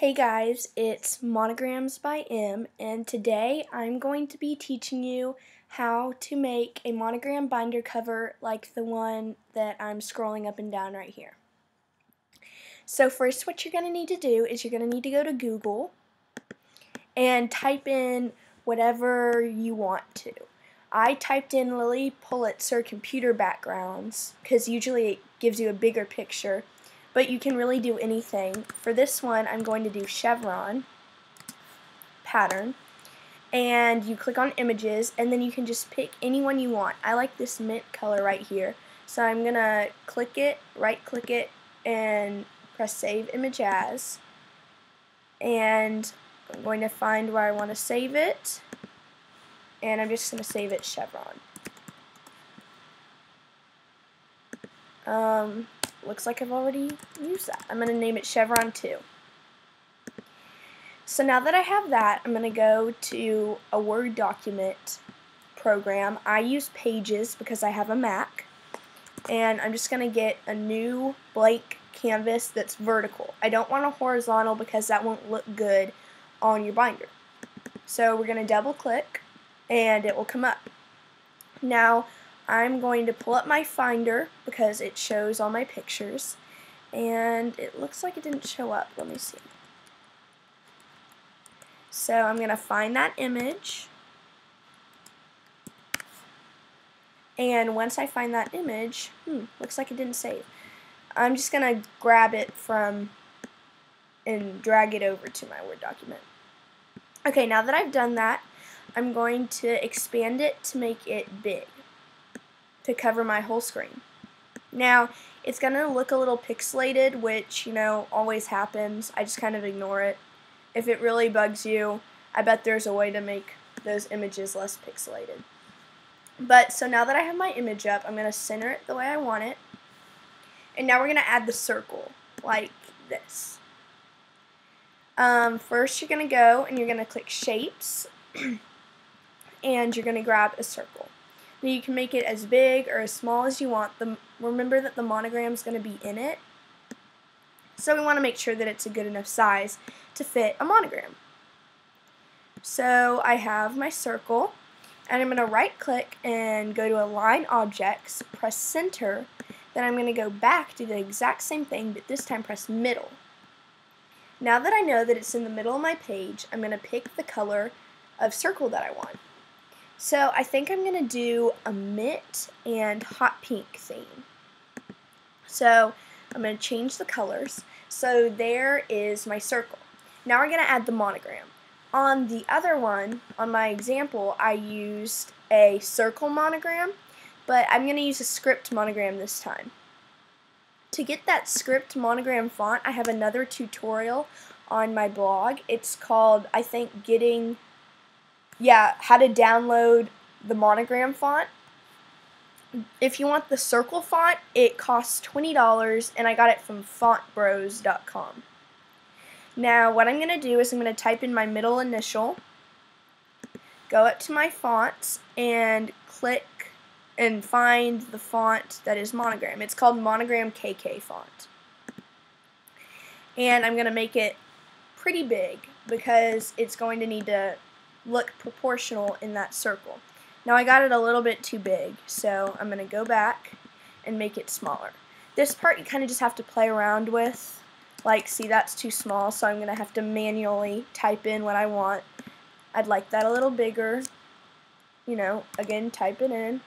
Hey guys, it's Monograms by M, and today I'm going to be teaching you how to make a monogram binder cover like the one that I'm scrolling up and down right here. So first what you're going to need to do is you're going to need to go to Google and type in whatever you want to. I typed in Lily Pulitzer computer backgrounds because usually it gives you a bigger picture, but you can really do anything. For this one, I'm going to do chevron pattern, and you click on images, and then you can just pick any one you want. I like this mint color right here, so I'm going to click it, right click it, and press save image as, and I'm going to find where I want to save it, and I'm just going to save it chevron. Looks like I've already used that. I'm going to name it chevron 2. So now that I have that, I'm going to go to a Word document program. I use Pages because I have a Mac, and I'm just going to get a new blank canvas that's vertical. I don't want a horizontal because that won't look good on your binder. So we're going to double click and it will come up. Now I'm going to pull up my Finder because it shows all my pictures, and it looks like it didn't show up. Let me see. So I'm going to find that image, and once I find that image, looks like it didn't save. I'm just going to grab it from and drag it over to my Word document. Okay, now that I've done that, I'm going to expand it to make it big, to cover my whole screen. Now, it's going to look a little pixelated, which, always happens. I just kind of ignore it. If it really bugs you, I bet there's a way to make those images less pixelated. But, so now that I have my image up, I'm going to center it the way I want it. And now we're going to add the circle, like this. First, you're going to go and you're going to click Shapes, and you're going to grab a circle. Now you can make it as big or as small as you want. Remember that the monogram is going to be in it, so we want to make sure that it's a good enough size to fit a monogram. So I have my circle, and I'm going to right click and go to Align Objects, press Center, then I'm going to go back, do the exact same thing, but this time press Middle. Now that I know that it's in the middle of my page, I'm going to pick the color of circle that I want. So I think I'm going to do a mint and hot pink theme. So I'm going to change the colors. So there is my circle. Now we're going to add the monogram. On the other one, on my example, I used a circle monogram, but I'm going to use a script monogram this time. To get that script monogram font, I have another tutorial on my blog. It's called, I think, how to download the monogram font. If you want the circle font, it costs $20, and I got it from fontbros.com. Now, what I'm going to do is I'm going to type in my middle initial, go up to my fonts, and click and find the font that is monogram. It's called Monogram KK font. And I'm going to make it pretty big because it's going to need to look proportional in that circle. Now I got it a little bit too big, so I'm going to go back and make it smaller. This part you kind of just have to play around with. Like, see, that's too small, so I'm going to have to manually type in what I want. I'd like that a little bigger. Again, type it in.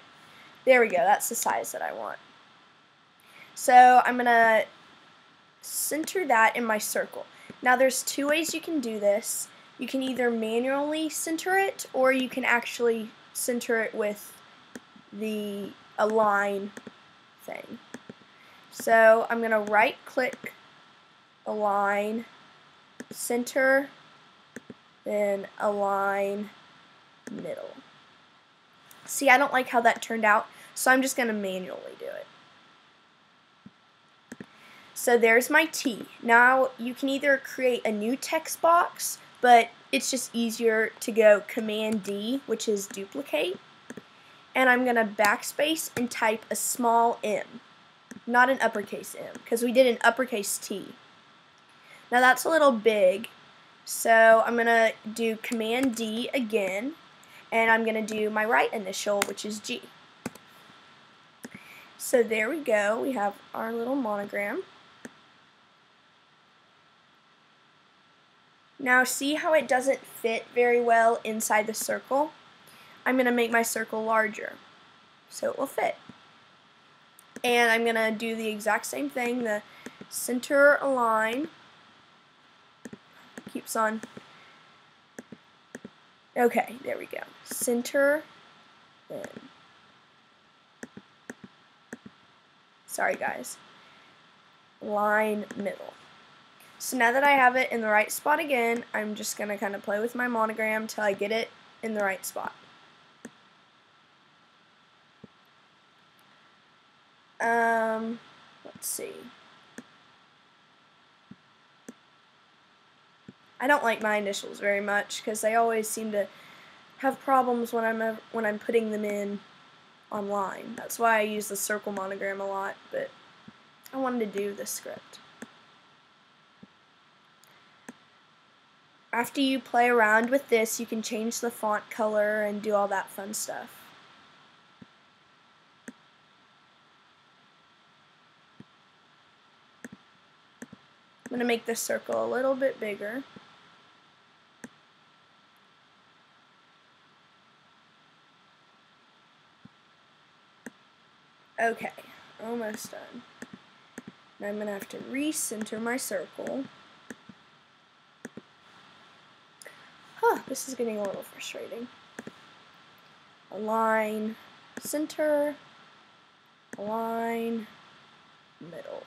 There we go, that's the size that I want. So I'm going to center that in my circle. Now there's two ways you can do this. You can either manually center it, or you can actually center it with the align thing. So I'm going to right click, align, center, then align, middle. See, I don't like how that turned out, so I'm just going to manually do it. So there's my T. Now you can either create a new text box, but it's just easier to go Command D, which is duplicate. And I'm going to backspace and type a small m, not an uppercase M, because we did an uppercase T. Now that's a little big, so I'm going to do Command D again, and I'm going to do my right initial, which is G. So there we go, we have our little monogram. Now see how it doesn't fit very well inside the circle? I'm going to make my circle larger so it will fit. And I'm going to do the exact same thing, the center align, keeps on, okay, there we go, center, in. Sorry guys, line middle. So now that I have it in the right spot again, I'm just going to kind of play with my monogram till I get it in the right spot. Let's see. I don't like my initials very much because they always seem to have problems when I'm putting them in online. That's why I use the circle monogram a lot, but I wanted to do the script. After you play around with this, you can change the font color and do all that fun stuff. I'm going to make this circle a little bit bigger. Okay, almost done. Now I'm going to have to recenter my circle. This is getting a little frustrating. Align, center, align, middle.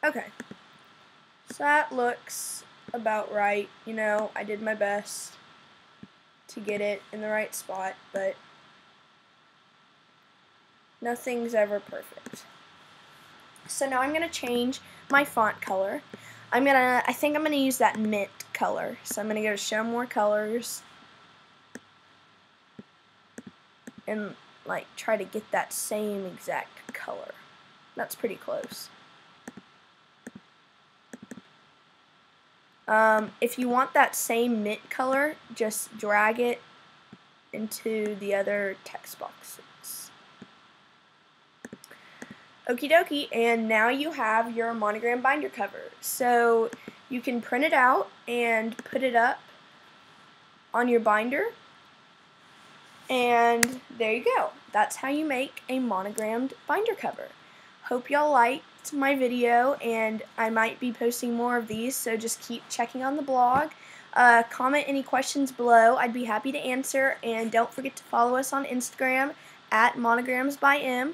Okay, so that looks about right. You know, I did my best to get it in the right spot, but nothing's ever perfect. So now I'm going to change my font color. I think I'm going to use that mint color. So I'm going to go to show more colors and like try to get that same exact color. That's pretty close. If you want that same mint color, just drag it into the other text boxes. Okie dokie, and now you have your monogram binder cover. So you can print it out and put it up on your binder, and there you go. That's how you make a monogrammed binder cover. Hope y'all liked my video, and I might be posting more of these, so just keep checking on the blog. Comment any questions below. I'd be happy to answer, and don't forget to follow us on Instagram at monogramsbym.